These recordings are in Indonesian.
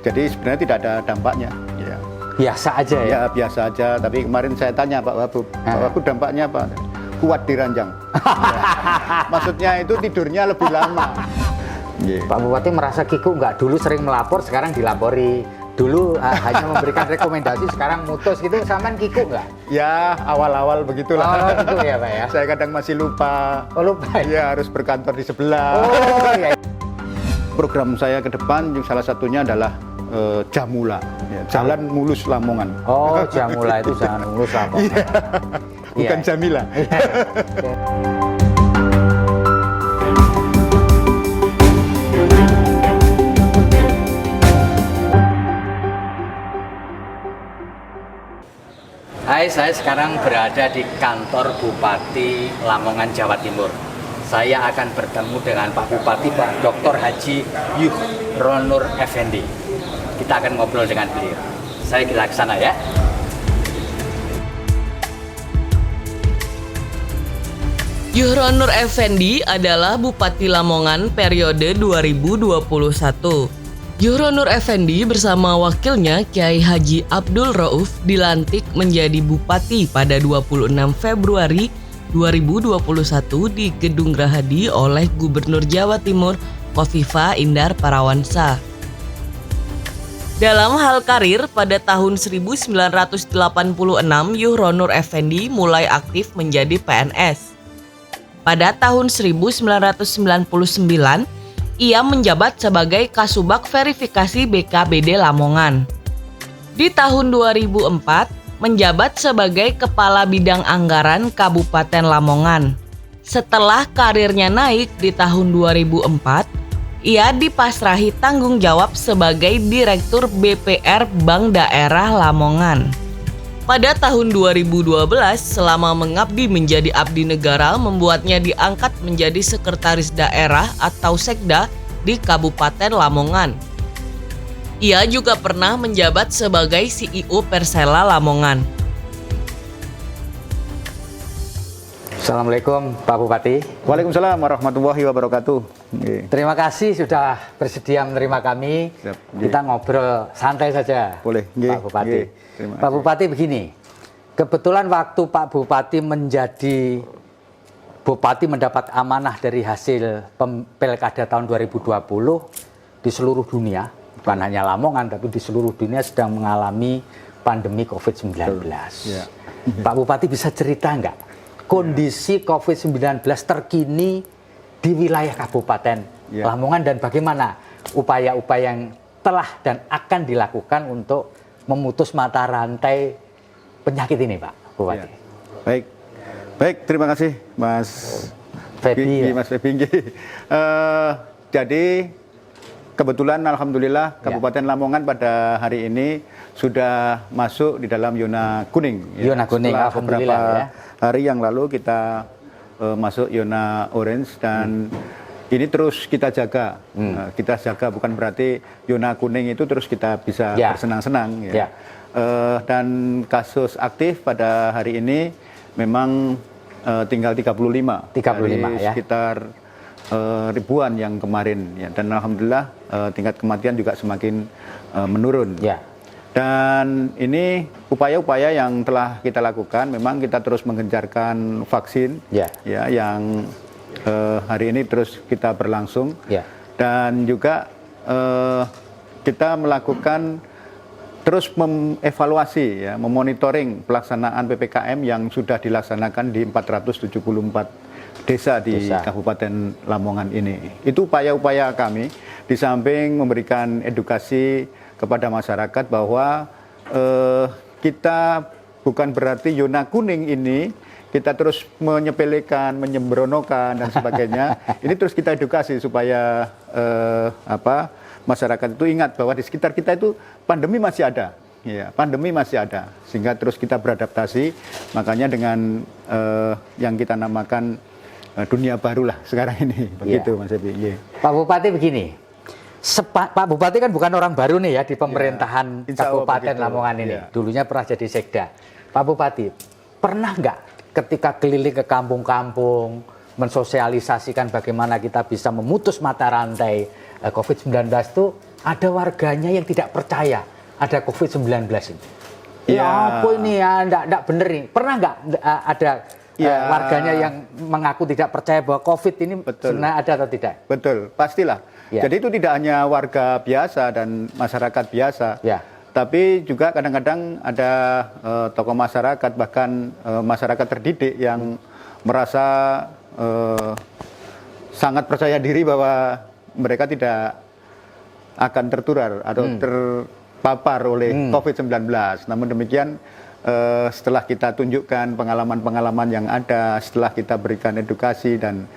Jadi sebenarnya tidak ada dampaknya. Ya. Biasa aja ya? Ya biasa aja. Tapi kemarin saya tanya Pak Wabub, Pak Wabub dampaknya apa? Kuat di ranjang. Ya. Maksudnya itu tidurnya lebih lama. Yeah. Pak Bupati merasa Kiku nggak dulu sering melapor, sekarang dilapori. Dulu hanya memberikan rekomendasi, sekarang mutus gitu, samaan Kiku nggak? Ya awal-awal begitulah. Oh gitu ya Pak ya? Saya kadang masih lupa. Oh lupa? Iya harus berkantor di sebelah. Oh iya. Program saya ke depan salah satunya adalah Jamula, ya, Jalan Mulus Lamongan. Oh Jamula itu Jalan Mulus Lamongan. Bukan Jamila. Hai, saya sekarang berada di kantor Bupati Lamongan, Jawa Timur. Saya akan bertemu dengan Pak Bupati, Pak Dr. Haji Yuhronur Effendi. Kita akan ngobrol dengan beliau. Saya kita ke sana ya. Yuhronur Effendi adalah Bupati Lamongan periode 2021. Yuhronur Effendi bersama wakilnya Kiai Haji Abdul Rauf dilantik menjadi Bupati pada 26 Februari 2021 di Gedung Gerahadi oleh Gubernur Jawa Timur Khofifah Indar Parawansa. Dalam hal karir, pada tahun 1986 Yuhronur Effendi mulai aktif menjadi PNS. Pada tahun 1999, ia menjabat sebagai Kasubag Verifikasi BKBD Lamongan. Di tahun 2004, menjabat sebagai Kepala Bidang Anggaran Kabupaten Lamongan. Setelah karirnya naik di tahun 2004, ia dipasrahi tanggung jawab sebagai Direktur BPR Bank Daerah Lamongan. Pada tahun 2012, selama mengabdi menjadi abdi negara, membuatnya diangkat menjadi Sekretaris Daerah atau Sekda di Kabupaten Lamongan. Ia juga pernah menjabat sebagai CEO Persela Lamongan. Assalamualaikum Pak Bupati. Waalaikumsalam warahmatullahi wabarakatuh. Terima kasih sudah bersedia menerima kami. Siap. Kita ngobrol santai saja. Boleh. Pak Bupati. Terima Pak kasih. Bupati begini, kebetulan waktu Pak Bupati menjadi Bupati mendapat amanah dari hasil Pilkada tahun 2020 di seluruh dunia, bukan hanya Lamongan tapi di seluruh dunia sedang mengalami pandemi COVID-19. Ya. Pak Bupati bisa cerita nggak kondisi COVID-19 terkini di wilayah Kabupaten Lamongan dan bagaimana upaya-upaya yang telah dan akan dilakukan untuk memutus mata rantai penyakit ini, Pak Bupati. Ya. Baik, terima kasih Mas Febi. Mas Febi. Jadi kebetulan alhamdulillah Kabupaten Lamongan pada hari ini sudah masuk di dalam zona kuning. Zona kuning, setelah alhamdulillah beberapa ya. hari yang lalu kita masuk zona orange dan ini terus kita jaga. Kita jaga bukan berarti zona kuning itu terus kita bisa bersenang-senang. Ya. Dan kasus aktif pada hari ini memang tinggal 35 dari ya. sekitar ribuan yang kemarin. Ya. Dan alhamdulillah tingkat kematian juga semakin menurun. Ya. Dan ini upaya-upaya yang telah kita lakukan, memang kita terus menggencarkan vaksin, ya, yang hari ini terus kita berlangsung, dan juga kita melakukan terus mengevaluasi, ya, memonitoring pelaksanaan PPKM yang sudah dilaksanakan di 474 desa di Kabupaten Lamongan ini. Itu upaya-upaya kami, di samping memberikan edukasi kepada masyarakat bahwa kita bukan berarti zona kuning ini kita terus menyepelekan, menyembronokan dan sebagainya. Ini terus kita edukasi supaya masyarakat itu ingat bahwa di sekitar kita itu pandemi masih ada, ya, pandemi masih ada, sehingga terus kita beradaptasi. Makanya dengan yang kita namakan dunia baru lah sekarang ini, begitu Mas Ebi. Pak Bupati begini. Pak Bupati kan bukan orang baru nih ya di pemerintahan Kabupaten Lamongan ini. Dulunya pernah jadi sekda. Pak Bupati, pernah nggak ketika keliling ke kampung-kampung mensosialisasikan bagaimana kita bisa memutus mata rantai COVID-19 itu ada warganya yang tidak percaya ada COVID-19 ini. Ya apa ini ya, enggak bener nih. Pernah nggak ada warganya yang mengaku tidak percaya bahwa COVID ini sebenarnya ada atau tidak? Betul, pastilah. Ya. Jadi itu tidak hanya warga biasa dan masyarakat biasa, tapi juga kadang-kadang ada tokoh masyarakat, bahkan masyarakat terdidik yang merasa sangat percaya diri bahwa mereka tidak akan tertular atau terpapar oleh COVID-19. Namun demikian, setelah kita tunjukkan pengalaman-pengalaman yang ada, setelah kita berikan edukasi dan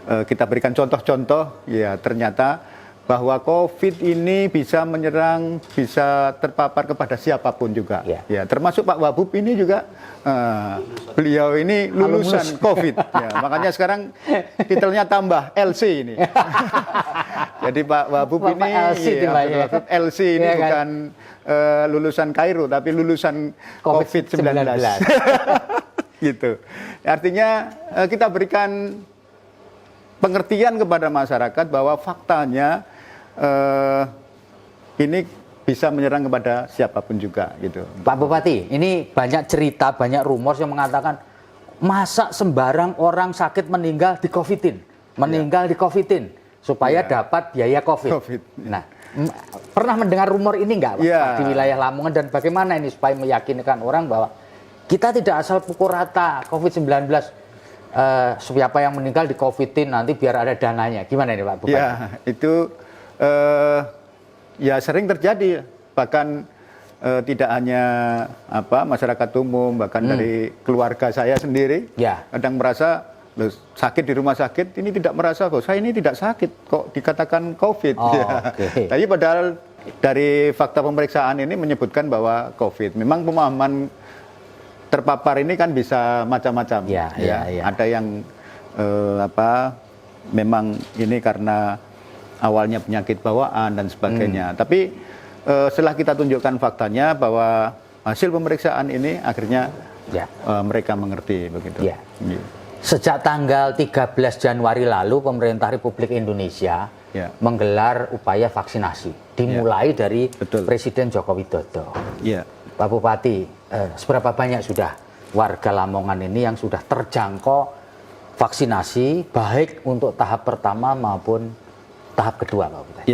kita berikan contoh-contoh, ya ternyata bahwa COVID ini bisa menyerang, bisa terpapar kepada siapapun juga. Ya, termasuk Pak Wabub ini juga, beliau ini lulusan COVID. Ya, makanya sekarang titelnya tambah LC ini. Jadi Pak Wabub ini, LC ini bukan lulusan Kairo, tapi lulusan COVID-19. Gitu. Artinya kita berikan pengertian kepada masyarakat bahwa faktanya ini bisa menyerang kepada siapapun juga gitu. Pak Bupati, ini banyak cerita, banyak rumor yang mengatakan masa sembarang orang sakit meninggal di COVID-in, di COVID-in supaya dapat biaya COVID. Nah, pernah mendengar rumor ini nggak Pak, di wilayah Lamongan, dan bagaimana ini supaya meyakinkan orang bahwa kita tidak asal pukul rata COVID-19, siapa yang meninggal di COVID-in nanti biar ada dananya. Gimana ini Pak Bupati? Ya, itu ya sering terjadi, bahkan tidak hanya masyarakat umum, bahkan dari keluarga saya sendiri kadang merasa sakit di rumah sakit ini tidak merasa kok saya ini tidak sakit kok dikatakan COVID. Tapi padahal dari fakta pemeriksaan ini menyebutkan bahwa COVID. Memang pemahaman terpapar ini kan bisa macam-macam. Ada yang memang ini karena awalnya penyakit bawaan dan sebagainya. Tapi setelah kita tunjukkan faktanya bahwa hasil pemeriksaan ini akhirnya mereka mengerti begitu. Sejak tanggal 13 Januari lalu pemerintah Republik Indonesia menggelar upaya vaksinasi, dimulai dari Presiden Joko Widodo. Pak Bupati, seberapa banyak sudah warga Lamongan ini yang sudah terjangkau vaksinasi, baik untuk tahap pertama maupun tahap kedua, Pak Bupati?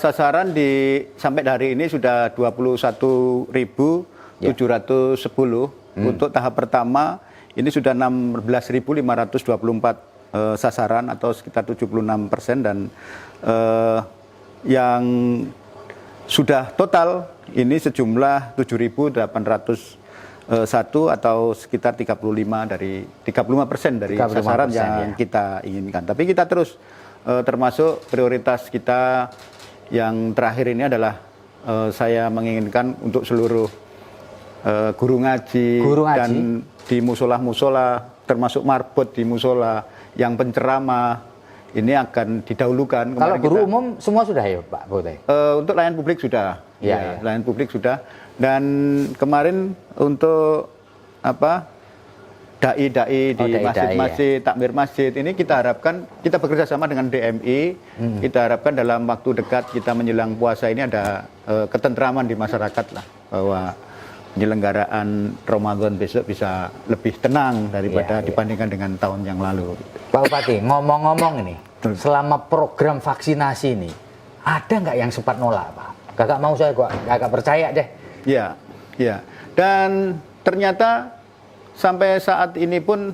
Sasaran sampai hari ini sudah 21.710. Untuk tahap pertama ini sudah 16.524 sasaran atau sekitar 76%, dan yang sudah total ini sejumlah 7.801 atau sekitar 35% dari sasaran yang kita inginkan. Tapi kita terus termasuk prioritas kita yang terakhir ini adalah saya menginginkan untuk seluruh guru ngaji dan di musola-musola, termasuk marbot di musola, yang penceramah ini akan didahulukan. Kalau guru umum semua sudah ya Pak Bupati? Untuk layanan publik sudah, layanan publik sudah. Dan kemarin untuk dai-dai di masjid-masjid, takmir masjid ini kita harapkan, kita bekerja sama dengan DMI, kita harapkan dalam waktu dekat kita menjelang puasa ini ada ketentraman di masyarakat lah, bahwa penyelenggaraan Ramadan besok bisa lebih tenang daripada dibandingkan dengan tahun yang lalu. Pak Bupati, ngomong-ngomong ini, selama program vaksinasi ini, ada nggak yang sempat nolak Pak? Gak mau saya kok, gak percaya deh. Ya. Dan ternyata sampai saat ini pun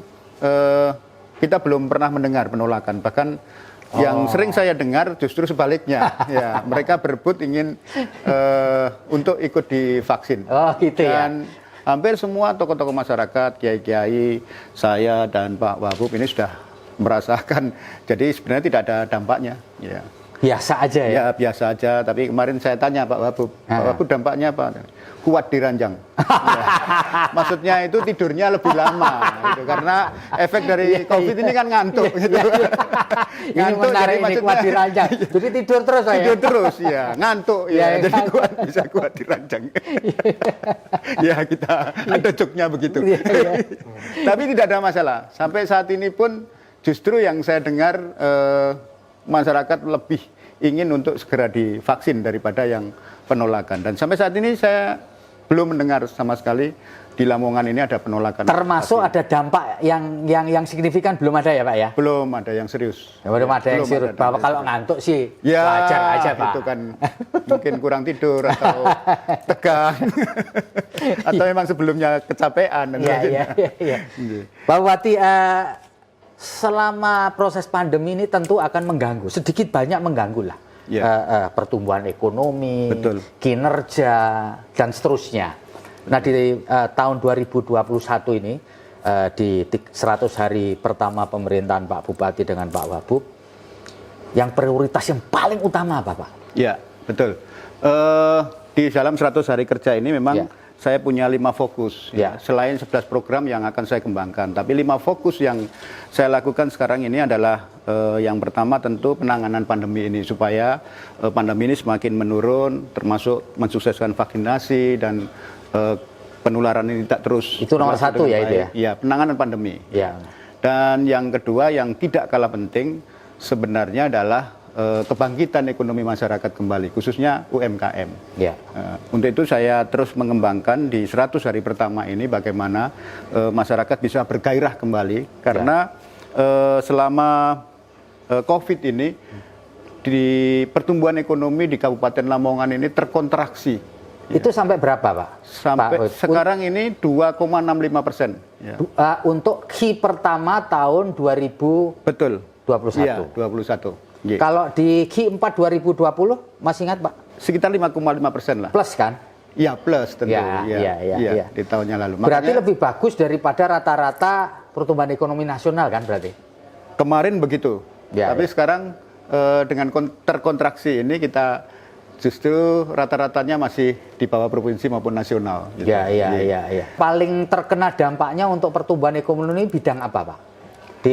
kita belum pernah mendengar penolakan. Bahkan yang sering saya dengar justru sebaliknya. Mereka berebut ingin untuk ikut divaksin. Dan hampir semua tokoh-tokoh masyarakat, kiai-kiai, saya dan Pak Wabub ini sudah merasakan. Jadi sebenarnya tidak ada dampaknya. Biasa aja ya? Ya biasa aja, tapi kemarin saya tanya Pak Wabub, Pak Wabub dampaknya apa? Kuat di ranjang. Maksudnya itu tidurnya lebih lama, gitu. Karena efek dari COVID ini kan ngantuk. Gitu. Ngantuk, ini menarik, ini kuat di ranjang. Jadi tidur terus ya? Tidur terus, ngantuk. Jadi bisa kuat di ranjang. Kita ada joknya begitu. Tapi tidak ada masalah. Sampai saat ini pun justru yang saya dengar masyarakat lebih ingin untuk segera divaksin daripada yang penolakan. Dan sampai saat ini saya belum mendengar sama sekali di Lamongan ini ada penolakan. Termasuk vaksin. Ada dampak yang signifikan belum ada ya Pak ya? Belum ada yang serius. Belum ada yang serius. Bahwa kalau ngantuk sih ya, wajar aja Pak. Itu kan mungkin kurang tidur atau tegang atau memang sebelumnya kecapean. Iya. Pak Bupati, selama proses pandemi ini tentu akan mengganggu, sedikit banyak mengganggu lah. Pertumbuhan ekonomi, betul, kinerja, dan seterusnya. Nah di tahun 2021 ini, di 100 hari pertama pemerintahan Pak Bupati dengan Pak Wabub, yang prioritas yang paling utama apa Pak? Ya, betul. Di dalam 100 hari kerja ini memang saya punya 5 fokus, selain 11 program yang akan saya kembangkan. Tapi 5 fokus yang saya lakukan sekarang ini adalah yang pertama tentu penanganan pandemi ini, supaya pandemi ini semakin menurun, termasuk mensukseskan vaksinasi dan penularan ini tak terus. Itu nomor 1 ya itu ya? Iya, penanganan pandemi. Ya. Dan yang kedua yang tidak kalah penting sebenarnya adalah kebangkitan ekonomi masyarakat kembali, khususnya UMKM. Ya. Untuk itu saya terus mengembangkan di 100 hari pertama ini bagaimana masyarakat bisa bergairah kembali, karena selama COVID ini di pertumbuhan ekonomi di Kabupaten Lamongan ini terkontraksi. Itu sampai berapa Pak? Sampai Pak, sekarang ini 2,65%. Ya. Untuk Q pertama tahun 2021. Betul. 21. Iya, 21. Yeah. Kalau di Q4 2020 masih ingat Pak? Sekitar 5,5% lah. Plus kan? Ya, plus tentu. Iya. Di tahunnya lalu. Berarti lebih bagus daripada rata-rata pertumbuhan ekonomi nasional kan berarti? Kemarin begitu. Tapi sekarang dengan terkontraksi ini kita justru rata-ratanya masih di bawah provinsi maupun nasional. Gitu. Iya. Paling terkena dampaknya untuk pertumbuhan ekonomi bidang apa Pak?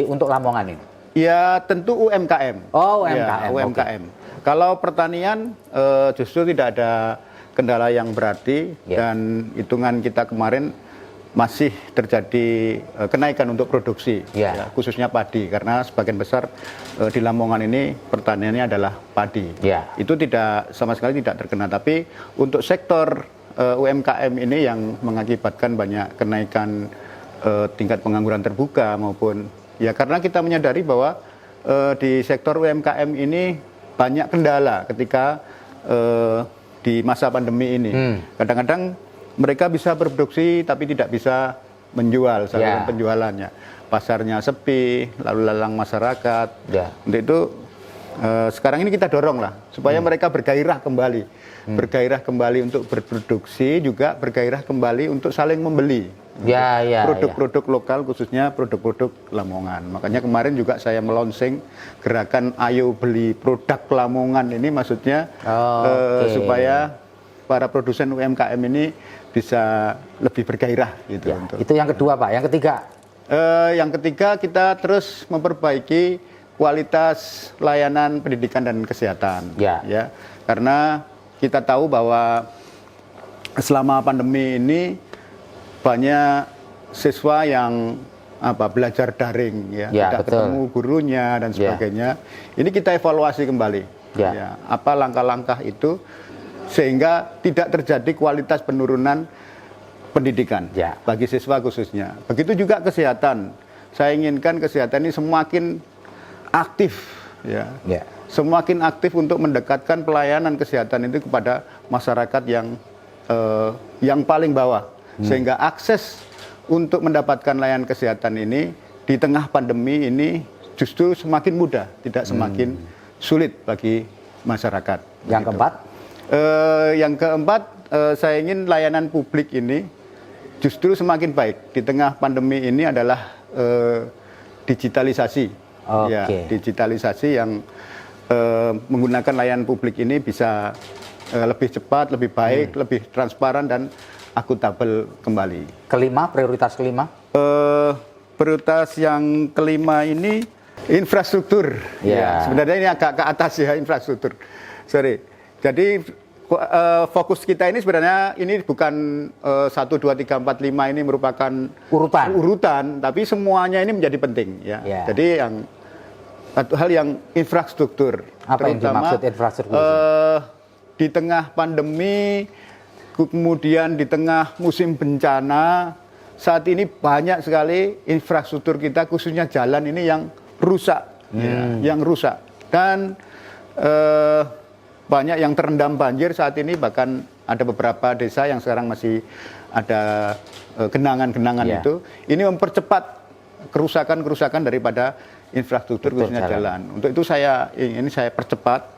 Untuk Lamongan ini? Ya tentu UMKM. Oh UMKM. Ya, UMKM. Okay. Kalau pertanian justru tidak ada kendala yang berarti dan hitungan kita kemarin masih terjadi kenaikan untuk produksi, khususnya padi, karena sebagian besar di Lamongan ini pertaniannya adalah padi. Itu tidak sama sekali tidak terkena. Tapi untuk sektor UMKM ini yang mengakibatkan banyak kenaikan tingkat pengangguran terbuka maupun karena kita menyadari bahwa di sektor UMKM ini banyak kendala ketika di masa pandemi ini. Kadang-kadang mereka bisa berproduksi tapi tidak bisa menjual saluran penjualannya. Pasarnya sepi, lalu lalang masyarakat. Untuk itu sekarang ini kita dorong lah supaya mereka bergairah kembali. Bergairah kembali untuk berproduksi, juga bergairah kembali untuk saling membeli. Produk-produk lokal, khususnya produk-produk Lamongan. Makanya kemarin juga saya melonsing gerakan Ayo Beli Produk Lamongan ini, maksudnya supaya para produsen UMKM ini bisa lebih bergairah gitu. Itu yang kedua Pak. Yang ketiga? Yang ketiga kita terus memperbaiki kualitas layanan pendidikan dan kesehatan. Karena kita tahu bahwa selama pandemi ini banyak siswa yang belajar daring, tidak ketemu gurunya dan sebagainya. Ini kita evaluasi kembali. Apa langkah-langkah itu sehingga tidak terjadi kualitas penurunan pendidikan bagi siswa khususnya. Begitu juga kesehatan. Saya inginkan kesehatan ini semakin aktif, semakin aktif untuk mendekatkan pelayanan kesehatan itu kepada masyarakat yang paling bawah, sehingga akses untuk mendapatkan layanan kesehatan ini di tengah pandemi ini justru semakin mudah, tidak semakin sulit bagi masyarakat. Yang keempat? Yang keempat, saya ingin layanan publik ini justru semakin baik di tengah pandemi ini adalah digitalisasi. Digitalisasi yang menggunakan layanan publik ini bisa lebih cepat, lebih baik, lebih transparan dan akuntabel kembali. Kelima, prioritas kelima? Prioritas yang kelima ini infrastruktur. Sebenarnya ini agak ke atas ya, infrastruktur. Jadi fokus kita ini sebenarnya ini bukan 1, 2, 3, 4, 5 ini merupakan urutan, tapi semuanya ini menjadi penting. Jadi yang Satu hal yang infrastruktur. Apa yang dimaksud infrastruktur? Di tengah pandemi, kemudian di tengah musim bencana, saat ini banyak sekali infrastruktur kita, khususnya jalan ini yang rusak, yang rusak. Dan banyak yang terendam banjir saat ini, bahkan ada beberapa desa yang sekarang masih ada genangan-genangan itu. Ini mempercepat kerusakan-kerusakan daripada infrastruktur khususnya jalan. Untuk itu saya percepat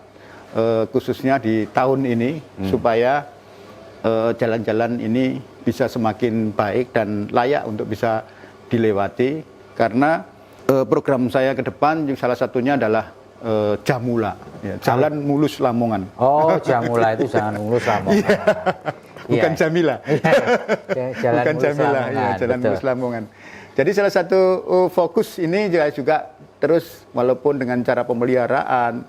khususnya di tahun ini supaya jalan-jalan ini bisa semakin baik dan layak untuk bisa dilewati, karena program saya ke depan salah satunya adalah Jamula, Jalan Mulus Lamongan. Oh, Jamula itu Jalan Mulus Lamongan. Bukan Jamila. Jalan Bukan Jamila, Jalan Mulus Lamongan. Jadi salah satu fokus ini juga terus, walaupun dengan cara pemeliharaan,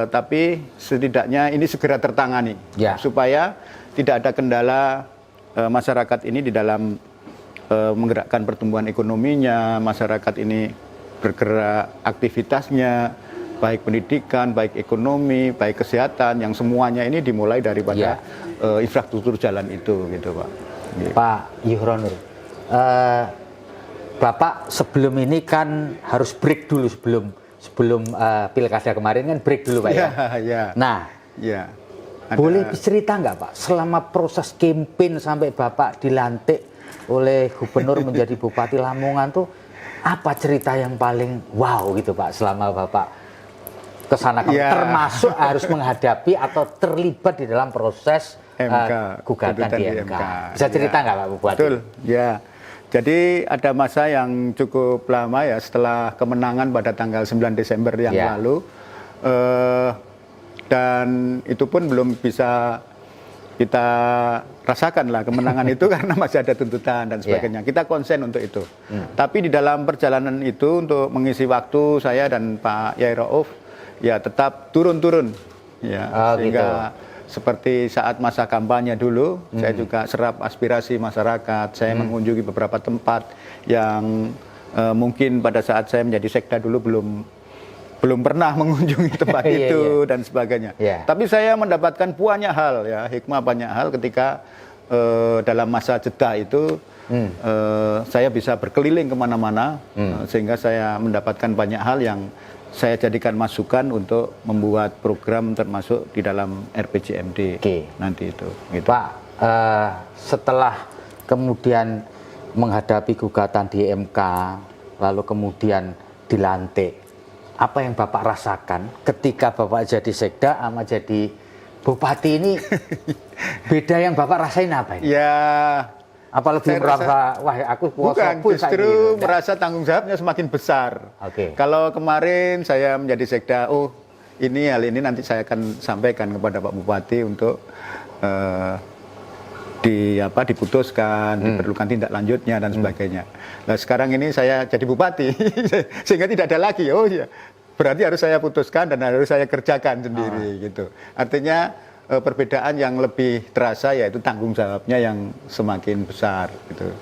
tapi setidaknya ini segera tertangani, supaya tidak ada kendala masyarakat ini di dalam menggerakkan pertumbuhan ekonominya, masyarakat ini bergerak aktivitasnya, baik pendidikan, baik ekonomi, baik kesehatan, yang semuanya ini dimulai daripada infrastruktur jalan itu, gitu Pak. Pak Yuhronur, Bapak sebelum ini kan harus break dulu sebelum pilkada kemarin kan break dulu Pak ya. Nah, boleh cerita nggak Pak, selama proses campaign sampai Bapak dilantik oleh gubernur menjadi Bupati Lamongan tuh apa cerita yang paling wow gitu Pak selama Bapak kesana termasuk harus menghadapi atau terlibat di dalam proses gugatan di MK. Bisa cerita nggak Pak Bupati? Betul, ya. Jadi ada masa yang cukup lama ya setelah kemenangan pada tanggal 9 Desember yang lalu, dan itu pun belum bisa kita rasakan lah kemenangan itu karena masih ada tuntutan dan sebagainya. Kita konsen untuk itu. Tapi di dalam perjalanan itu untuk mengisi waktu, saya dan Pak Yai Rauf ya tetap turun-turun ya, sehingga seperti saat masa kampanye dulu, saya juga serap aspirasi masyarakat. Saya mengunjungi beberapa tempat yang mungkin pada saat saya menjadi sekda dulu belum pernah mengunjungi tempat itu dan sebagainya. Tapi saya mendapatkan banyak hal ya, hikmah banyak hal ketika dalam masa jeda itu saya bisa berkeliling kemana-mana, sehingga saya mendapatkan banyak hal yang saya jadikan masukan untuk membuat program termasuk di dalam RPJMD nanti itu. Gitu. Pak, setelah kemudian menghadapi gugatan di MK, lalu kemudian dilantik, apa yang Bapak rasakan ketika Bapak jadi sekda sama jadi bupati ini? Beda yang Bapak rasain apa ini? Ya, apa lebih merasa, wah aku bukan, justru merasa tanggung jawabnya semakin besar. Kalau kemarin saya menjadi sekda, hal ini nanti saya akan sampaikan kepada Pak Bupati untuk diputuskan, diperlukan tindak lanjutnya dan sebagainya. Nah sekarang ini saya jadi bupati, sehingga tidak ada lagi. Berarti harus saya putuskan dan harus saya kerjakan sendiri gitu. Artinya perbedaan yang lebih terasa yaitu tanggung jawabnya yang semakin besar gitu.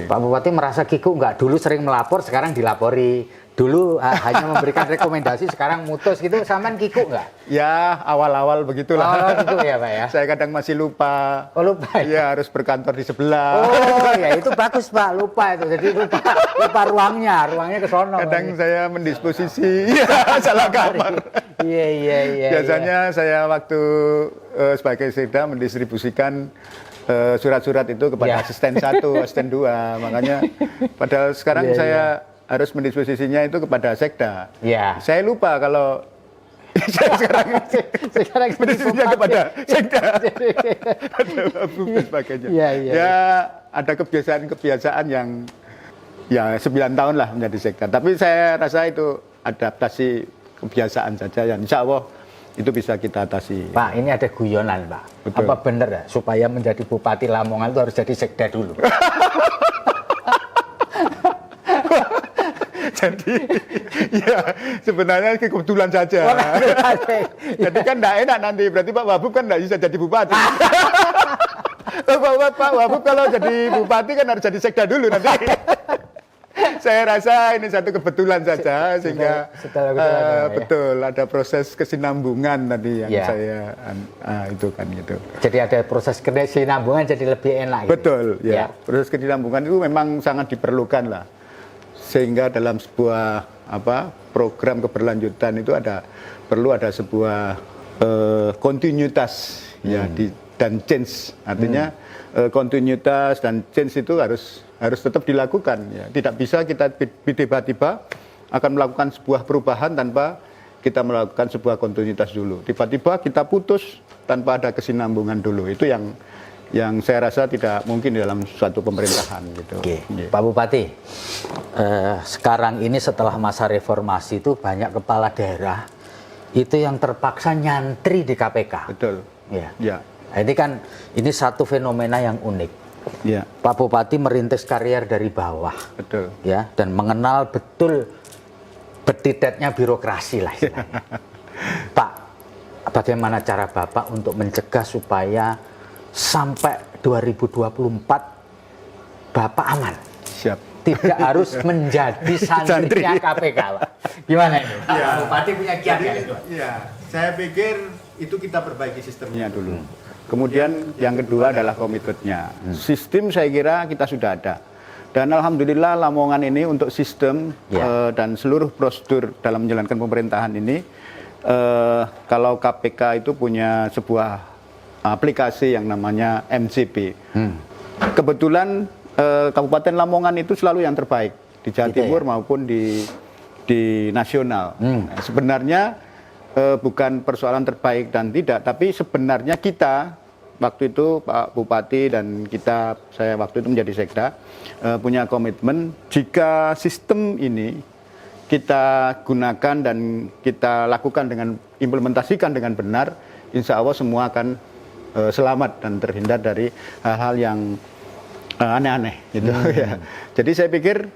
Pak Bupati merasa kikuk nggak? Dulu sering melapor, sekarang dilapori. Dulu hanya memberikan rekomendasi, sekarang mutus gitu. Sampean kikuk nggak? Ya awal-awal begitulah. Awal gitu ya Pak ya. Saya kadang masih lupa. Oh lupa. Ya harus berkantor di sebelah. Oh ya itu bagus Pak, lupa itu. Jadi lupa ruangnya ke sono. Kadang saya mendisposisi, salah kamar. Iya. Biasanya saya waktu sebagai sekda mendistribusikan surat-surat itu kepada asisten 1, asisten 2. Makanya padahal sekarang saya harus mendisposisinya itu kepada sekda. Saya lupa kalau sekarang mendisposisinya kepada sekda. Dan sebagainya. Ya ada kebiasaan-kebiasaan yang 9 tahun lah menjadi sekda. Tapi saya rasa itu adaptasi kebiasaan saja yang insya Allah itu bisa kita atasi. Pak, ini ada guyonan Pak. Betul. Apa benar ya supaya menjadi Bupati Lamongan itu harus jadi sekda dulu? Jadi ya sebenarnya kebetulan saja. Jadi kan tidak enak nanti, berarti Pak Wabub kan tidak bisa jadi bupati. Pak Wabub kalau jadi bupati kan harus jadi sekda dulu nanti. Saya rasa ini satu kebetulan saja sehingga betul ada proses kesinambungan tadi yang saya itu kan gitu. Jadi ada proses kesinambungan jadi lebih enak. Gitu. Betul ya. Proses kesinambungan itu memang sangat diperlukan lah. Sehingga dalam sebuah program keberlanjutan itu perlu ada sebuah kontinuitas dan change. Artinya kontinuitas dan change itu harus tetap dilakukan ya. Tidak bisa kita tiba-tiba akan melakukan sebuah perubahan tanpa kita melakukan sebuah kontinuitas dulu. Tiba-tiba kita putus tanpa ada kesinambungan dulu. Itu yang saya rasa tidak mungkin dalam suatu pemerintahan gitu. Oke. Pak Bupati, sekarang ini setelah masa reformasi itu banyak kepala daerah itu yang terpaksa nyantri di KPK. Betul. Ya. Nah, ini satu fenomena yang unik. Ya. Pak Bupati merintis karier dari bawah. Betul. Ya, dan mengenal betul betidetnya birokrasi lah istilahnya. Pak, bagaimana cara Bapak untuk mencegah supaya sampai 2024 Bapak aman? Siap. Tidak harus menjadi santrinya KPK, Pak. Gimana ini? Ya. Pak Bupati punya kiat ya? Ya, saya pikir itu kita perbaiki sistemnya dulu. Kemudian yang kedua adalah komitmennya. Sistem saya kira kita sudah ada. Dan alhamdulillah Lamongan ini untuk sistem dan seluruh prosedur dalam menjalankan pemerintahan ini, kalau KPK itu punya sebuah aplikasi yang namanya MCP. Kebetulan Kabupaten Lamongan itu selalu yang terbaik di Jawa Timur maupun di nasional. Nah, sebenarnya bukan persoalan terbaik dan tidak, tapi sebenarnya kita waktu itu Pak Bupati dan saya waktu itu menjadi sekda punya komitmen jika sistem ini kita gunakan dan kita lakukan implementasikan dengan benar, insya Allah semua akan selamat dan terhindar dari hal-hal yang aneh-aneh gitu ya. Jadi saya pikir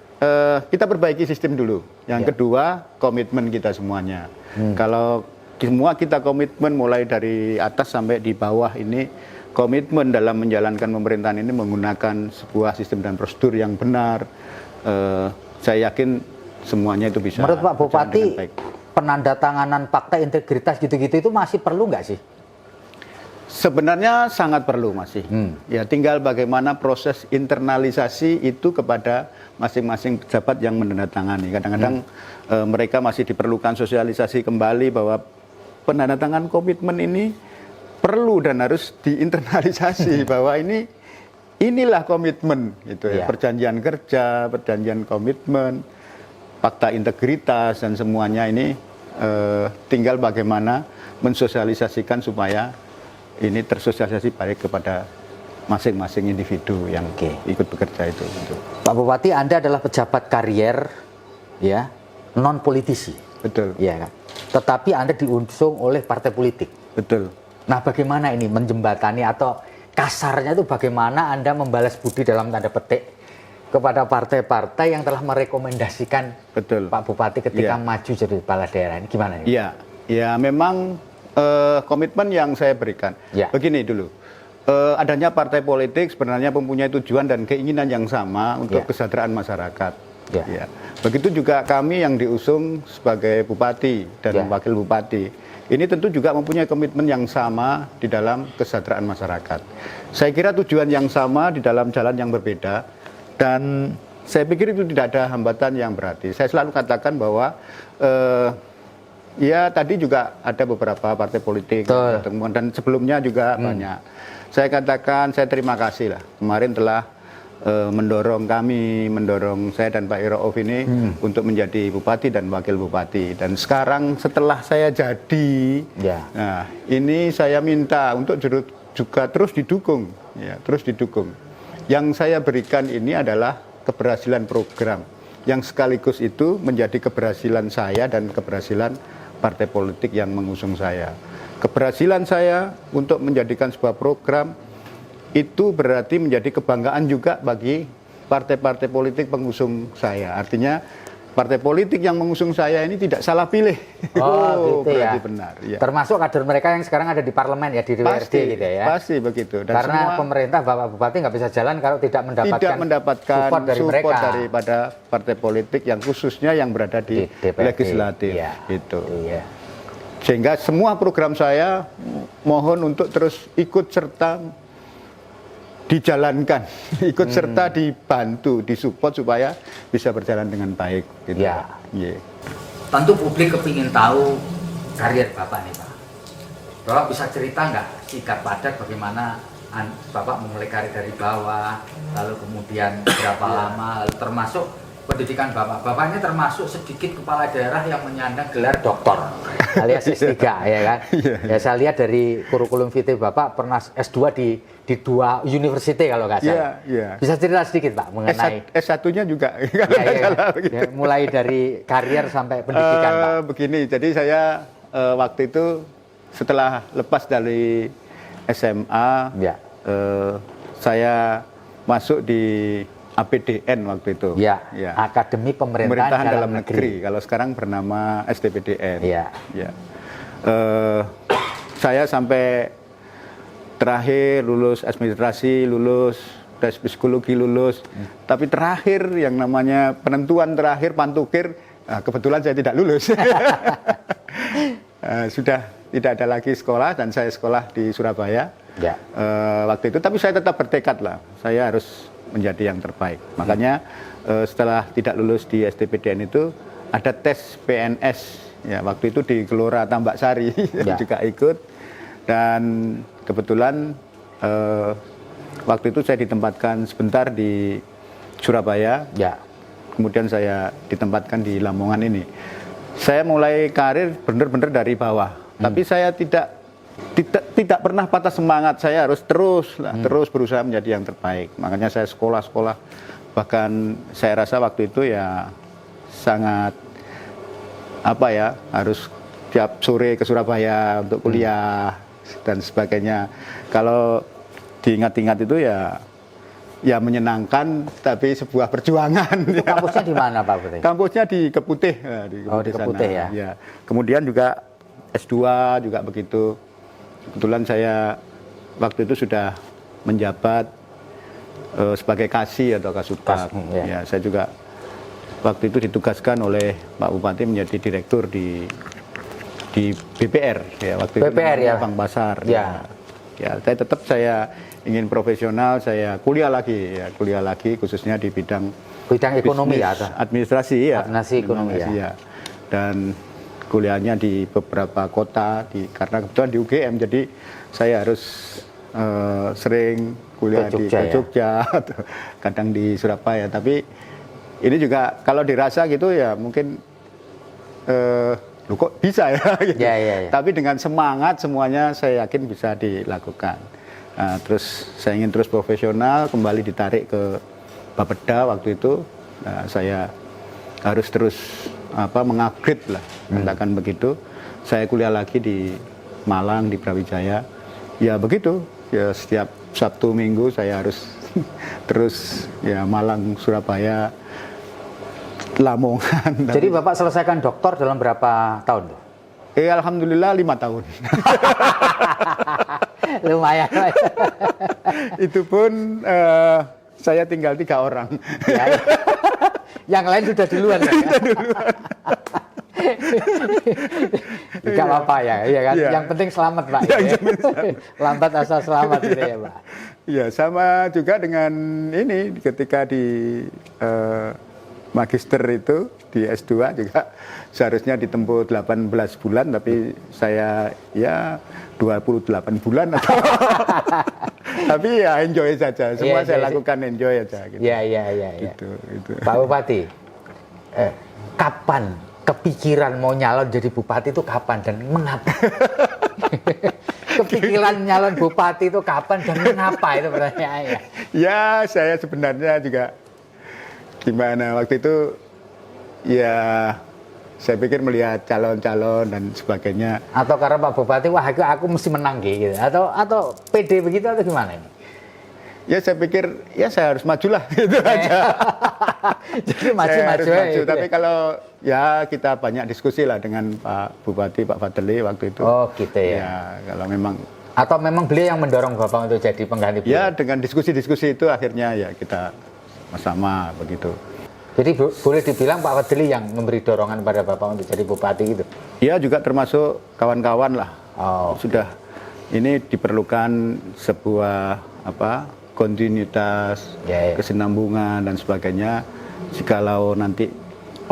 kita perbaiki sistem dulu. Yang kedua komitmen kita semuanya. Kalau semua kita komitmen mulai dari atas sampai di bawah ini komitmen dalam menjalankan pemerintahan ini menggunakan sebuah sistem dan prosedur yang benar. Saya yakin semuanya itu bisa. Menurut Pak Bupati, penandatanganan fakta integritas gitu-gitu itu masih perlu nggak sih? Sebenarnya sangat perlu masih. Ya tinggal bagaimana proses internalisasi itu kepada masing-masing pejabat yang menandatangani. Kadang-kadang mereka masih diperlukan sosialisasi kembali bahwa penandatangan komitmen ini perlu dan harus diinternalisasi bahwa inilah komitmen gitu ya. Perjanjian kerja, perjanjian komitmen, fakta integritas dan semuanya ini tinggal bagaimana mensosialisasikan supaya ini tersosialisasi baik kepada masing-masing individu yang ikut bekerja itu. Pak Bupati, Anda adalah pejabat karier ya, non politisi. Betul. Iya kan? Tetapi Anda diusung oleh partai politik. Betul. Nah, bagaimana ini menjembatani atau kasarnya itu bagaimana Anda membalas budi dalam tanda petik kepada partai-partai yang telah merekomendasikan Pak Bupati ketika maju jadi kepala daerah ini? Gimana ini? Iya, ya memang komitmen yang saya berikan. Begini dulu, adanya partai politik sebenarnya mempunyai tujuan dan keinginan yang sama untuk kesejahteraan masyarakat. Ya. Begitu juga kami yang diusung sebagai bupati dan wakil bupati. Ini tentu juga mempunyai komitmen yang sama di dalam kesejahteraan masyarakat. Saya kira tujuan yang sama di dalam jalan yang berbeda dan saya pikir itu tidak ada hambatan yang berarti. Saya selalu katakan bahwa ya tadi juga ada beberapa partai politik dan sebelumnya juga banyak. Saya katakan saya terima kasih lah kemarin telah mendorong saya dan Pak Iro'of ini untuk menjadi bupati dan wakil bupati. Dan sekarang setelah saya jadi, nah ini saya minta untuk juga terus didukung, terus didukung. Yang saya berikan ini adalah keberhasilan program, yang sekaligus itu menjadi keberhasilan saya dan keberhasilan partai politik yang mengusung saya. Keberhasilan saya untuk menjadikan sebuah program itu berarti menjadi kebanggaan juga bagi partai-partai politik pengusung saya. Artinya partai politik yang mengusung saya ini tidak salah pilih. Oh, gitu ya. Benar. Ya. Termasuk kader mereka yang sekarang ada di parlemen ya, di DPRD gitu ya. Pasti begitu. Dan karena pemerintah Bapak Bupati nggak bisa jalan kalau tidak mendapatkan support daripada partai politik yang khususnya yang berada di legislatif. Ya. Itu. Ya. Sehingga semua program saya mohon untuk terus ikut serta dijalankan, ikut serta dibantu, disupport supaya bisa berjalan dengan baik. Gitu. Ya. Yeah. Tentu publik kepingin tahu karier Bapak nih Pak. Bapak bisa cerita nggak singkat padat bagaimana Bapak memulai karir dari bawah, lalu kemudian berapa lama, lalu termasuk pendidikan Bapak. Bapak ini termasuk sedikit kepala daerah yang menyandang gelar doktor alias S3 ya kan. Ya saya lihat dari kurikulum vitae Bapak pernah S2 di 2 university kalau nggak salah. Bisa cerita sedikit Pak mengenai S1-nya juga. Ya, mulai dari karier sampai pendidikan Pak. Begini, jadi saya waktu itu setelah lepas dari SMA, saya masuk di APDN waktu itu. Ya. Akademi Pemerintahan Dalam Negeri. Kalau sekarang bernama SDPDN. Ya. Saya sampai terakhir lulus administrasi, lulus tes psikologi, lulus. Tapi terakhir yang namanya penentuan terakhir pantukir, kebetulan saya tidak lulus. Sudah tidak ada lagi sekolah dan saya sekolah di Surabaya. Waktu itu, tapi saya tetap bertekad lah. Saya harus menjadi yang terbaik. Makanya setelah tidak lulus di SDPDN itu ada tes PNS. Ya, waktu itu di Gelora Tambak Sari juga ikut. Dan kebetulan waktu itu saya ditempatkan sebentar di Surabaya. Kemudian saya ditempatkan di Lamongan ini. Saya mulai karir benar-benar dari bawah. Tapi saya tidak pernah patah semangat. Saya harus terus berusaha menjadi yang terbaik. Makanya saya sekolah, bahkan saya rasa waktu itu ya sangat harus tiap sore ke Surabaya untuk kuliah dan sebagainya. Kalau diingat-ingat itu ya menyenangkan, tapi sebuah perjuangan. Itu kampusnya di mana Pak Putih? Kampusnya di Keputih. Di Keputih ya. Kemudian juga S2 juga begitu. Kebetulan saya waktu itu sudah menjabat sebagai kasih atau kasubag. Ya, saya juga waktu itu ditugaskan oleh Pak Bupati menjadi direktur di BPR. Ya, waktu BPR itu ya. Bank Pasar. Ya, saya ingin profesional. Saya kuliah lagi khususnya di bidang ekonomi bisnis, administrasi ya. Administrasi ekonomi ya. Dan kuliahnya di beberapa kota karena kebetulan di UGM, jadi saya harus sering kuliah di Jogja atau kadang di Surabaya. Tapi ini juga kalau dirasa gitu ya mungkin kok bisa ya gitu. Tapi dengan semangat semuanya saya yakin bisa dilakukan. Terus saya ingin terus profesional, kembali ditarik ke Bapeda waktu itu. Saya harus terus mengupgrade lah, katakan begitu. Saya kuliah lagi di Malang, di Brawijaya. Ya begitu, ya setiap Sabtu Minggu saya harus terus ya Malang, Surabaya, Lamongan. Jadi Bapak selesaikan doktor dalam berapa tahun? Alhamdulillah 5 tahun. Lumayan. Itu pun saya tinggal 3 orang. Yang lain sudah duluan. Tidak apa-apa ya kan. Yang penting selamat Pak. Lambat asal selamat gitu ya Pak. Ya, sama juga dengan ini ketika di magister itu di S2 juga seharusnya ditempuh 18 bulan, tapi saya ya 28 bulan atau tapi ya enjoy saja. Semua saya lakukan enjoy aja gitu. Gitu. Pak Bupati, kapan kepikiran mau nyalon jadi bupati itu kapan dan mengapa? Kepikiran nyalon bupati itu kapan dan mengapa itu pertanyaannya? Ya, saya sebenarnya juga gimana waktu itu ya saya pikir melihat calon-calon dan sebagainya. Atau karena Pak Bupati, wah aku mesti menang gitu. Atau pede begitu atau gimana ini? ya saya pikir ya saya harus majulah gitu aja. Jadi maju maju. gitu. Tapi kalau ya kita banyak diskusi lah dengan Pak Bupati, Pak Fadli waktu itu. Oh gitu ya. Ya kalau memang. Atau memang beliau yang mendorong Bapak untuk jadi pengganti beliau? Ya dengan diskusi-diskusi itu akhirnya ya kita sama begitu. Jadi boleh dibilang Pak Fadli yang memberi dorongan pada Bapak untuk jadi bupati gitu? Ya juga termasuk kawan-kawan lah. Oh. Sudah ini diperlukan sebuah kontinuitas, kesinambungan dan sebagainya. Jikalau nanti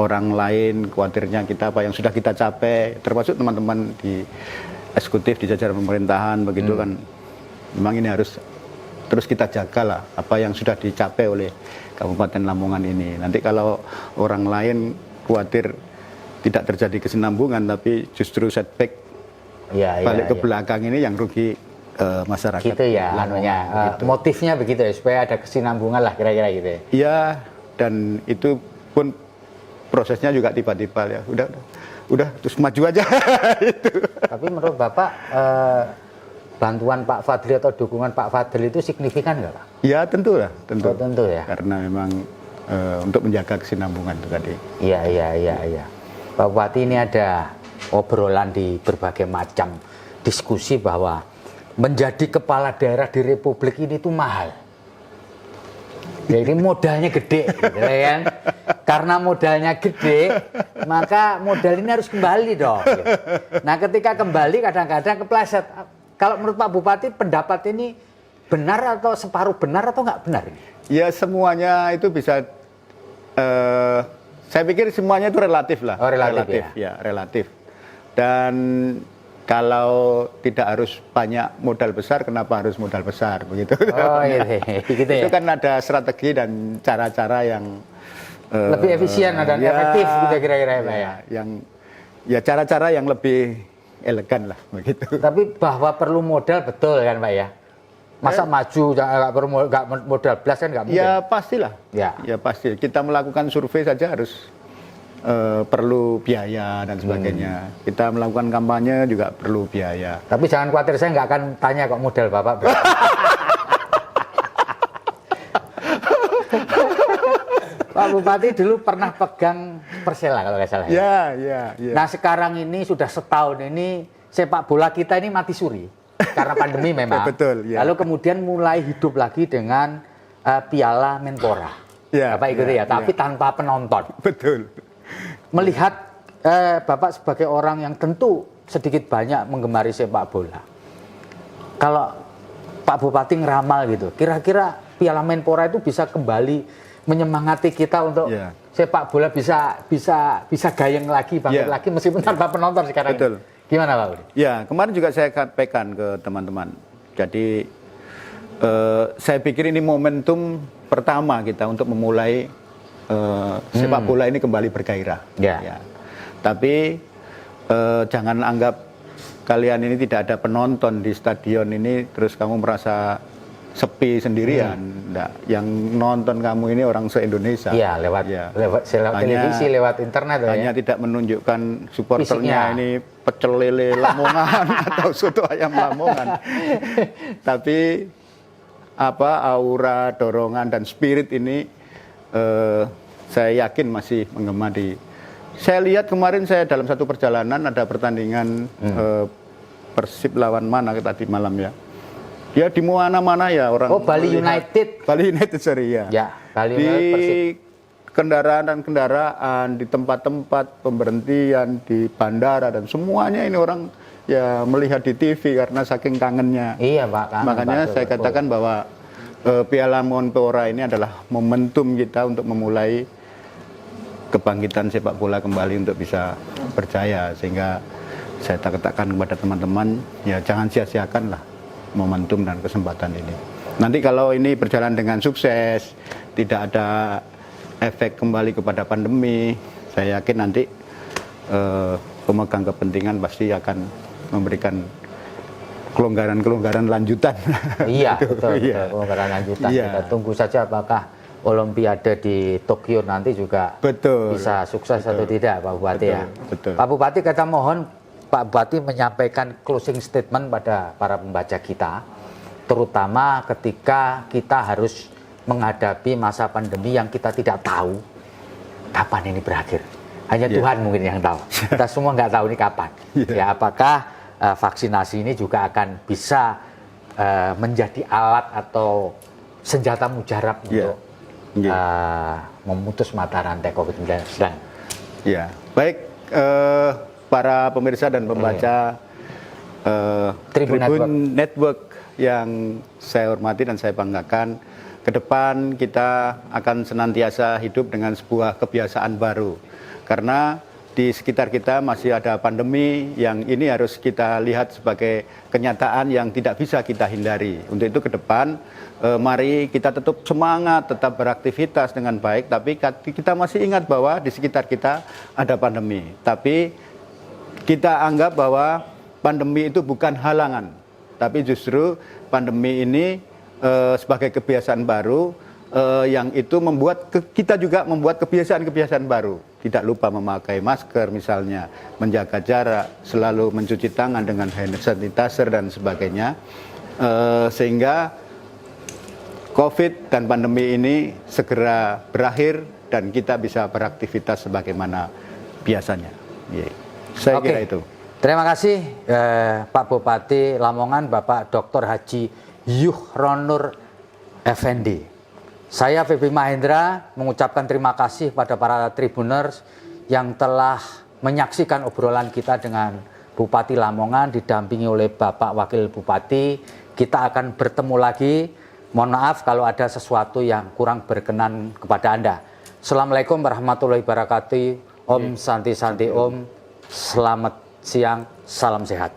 orang lain khawatirnya kita apa yang sudah kita capai, termasuk teman-teman di eksekutif di jajaran pemerintahan begitu kan, memang ini harus terus kita jaga lah apa yang sudah dicapai oleh Kabupaten Lamongan ini. Nanti kalau orang lain khawatir tidak terjadi kesinambungan tapi justru setback balik ke belakang ini yang rugi masyarakat. Gitu ya, gitu. Motifnya begitu ya, supaya ada kesinambungan lah kira-kira gitu ya. Iya, dan itu pun prosesnya juga tiba-tiba ya. Udah terus maju aja. Itu. Tapi menurut Bapak bantuan Pak Fadli atau dukungan Pak Fadli itu signifikan nggak Pak? Ya tentu lah, tentu. Oh, tentu ya. Karena memang untuk menjaga kesinambungan itu tadi. Iya. Pak Bupati, ini ada obrolan di berbagai macam diskusi bahwa menjadi kepala daerah di Republik ini tuh mahal. Jadi modalnya gede, gitu kan? Karena modalnya gede, maka modal ini harus kembali dong. Gitu. Nah, ketika kembali kadang-kadang kepleset. Kalau menurut Pak Bupati, pendapat ini benar atau separuh benar atau nggak benar? Ya semuanya itu bisa. Saya pikir semuanya itu relatif lah. Oh, relatif ya, relatif. Dan kalau tidak harus banyak modal besar, kenapa harus modal besar begitu? Oh gitu ya. Itu kan ada strategi dan cara-cara yang lebih efisien dan efektif gitu kira-kira ya Pak ya. Yang cara-cara yang lebih elegan lah begitu. Tapi bahwa perlu modal betul kan Pak ya? Masa maju nggak perlu modal belas kan nggak mungkin? Ya pastilah. Ya pasti. Kita melakukan survei saja harus perlu biaya dan sebagainya. Kita melakukan kampanye juga perlu biaya. Tapi jangan khawatir, saya nggak akan tanya kok modal Bapak. Pak Bupati dulu pernah pegang Persela kalau nggak salah. Ya. Nah sekarang ini sudah setahun ini sepak bola kita ini mati suri karena pandemi memang. Betul. Ya. Lalu kemudian mulai hidup lagi dengan Piala Menpora. Bapak ikuti ya, tapi tanpa penonton. Betul. Melihat Bapak sebagai orang yang tentu sedikit banyak menggemari sepak bola. Kalau Pak Bupati ngeramal gitu, kira-kira Piala Menpora itu bisa kembali menyemangati kita untuk sepak bola bisa gayeng lagi, bangkit lagi meskipun tanpa penonton sekarang. Betul. Gimana Pak Budi? Ya, kemarin juga saya sampaikan ke teman-teman. Jadi saya pikir ini momentum pertama kita untuk memulai sepak bola ini kembali bergairah. Ya. Tapi jangan anggap kalian ini tidak ada penonton di stadion ini terus kamu merasa sepi sendirian. Nggak. Yang nonton kamu ini orang se-Indonesia. Iya, lewat televisi, lewat internet. Hanya tidak menunjukkan supporternya ini pecel lele Lamongan atau soto ayam Lamongan. Tapi aura, dorongan dan spirit ini saya yakin masih menggema di. Saya lihat kemarin saya dalam satu perjalanan ada pertandingan Persib lawan mana tadi malam ya. Ya di mana-mana ya orang. Oh Bali United. Bali United sorry ya. Ya Bali di United Persib. Kendaraan di tempat-tempat pemberhentian di bandara dan semuanya ini orang ya melihat di TV karena saking kangennya. Iya Pak. Makanya saya katakan bahwa Piala Menpora ini adalah momentum kita untuk memulai kebangkitan sepak bola kembali untuk bisa berjaya, sehingga saya katakan kepada teman-teman ya jangan sia-siakan lah momentum dan kesempatan ini. Nanti kalau ini berjalan dengan sukses, tidak ada efek kembali kepada pandemi, saya yakin nanti pemegang kepentingan pasti akan memberikan kelonggaran-kelonggaran lanjutan. Iya, betul, kelonggaran lanjutan. Iya. Kita tunggu saja apakah Olimpiade di Tokyo nanti juga bisa sukses atau tidak, Pak Bupati ya. Betul. Pak Bupati, kita mohon Pak Bupati menyampaikan closing statement pada para pembaca kita terutama ketika kita harus menghadapi masa pandemi yang kita tidak tahu kapan ini berakhir. Hanya Tuhan mungkin yang tahu. Kita semua nggak tahu ini kapan. Ya, apakah vaksinasi ini juga akan bisa menjadi alat atau senjata mujarab untuk memutus mata rantai COVID-19. Ya, baik para pemirsa dan pembaca Tribun Network yang saya hormati dan saya banggakan, ke depan kita akan senantiasa hidup dengan sebuah kebiasaan baru. Karena di sekitar kita masih ada pandemi yang ini harus kita lihat sebagai kenyataan yang tidak bisa kita hindari. Untuk itu ke depan, mari kita tetap semangat, tetap beraktivitas dengan baik, tapi kita masih ingat bahwa di sekitar kita ada pandemi. Tapi kita anggap bahwa pandemi itu bukan halangan, tapi justru pandemi ini sebagai kebiasaan baru yang itu membuat kita juga membuat kebiasaan-kebiasaan baru. Tidak lupa memakai masker misalnya, menjaga jarak, selalu mencuci tangan dengan hand sanitizer dan sebagainya. Sehingga COVID dan pandemi ini segera berakhir dan kita bisa beraktivitas sebagaimana biasanya. Saya kira itu. Terima kasih Pak Bupati Lamongan, Bapak Dr. Haji Yuhronur Effendi. Saya Feby Mahendra mengucapkan terima kasih pada para Tribuners yang telah menyaksikan obrolan kita dengan Bupati Lamongan didampingi oleh Bapak Wakil Bupati. Kita akan bertemu lagi. Mohon maaf kalau ada sesuatu yang kurang berkenan kepada Anda. Assalamualaikum warahmatullahi wabarakatuh. Om Santi Santi Om. Selamat siang, salam sehat.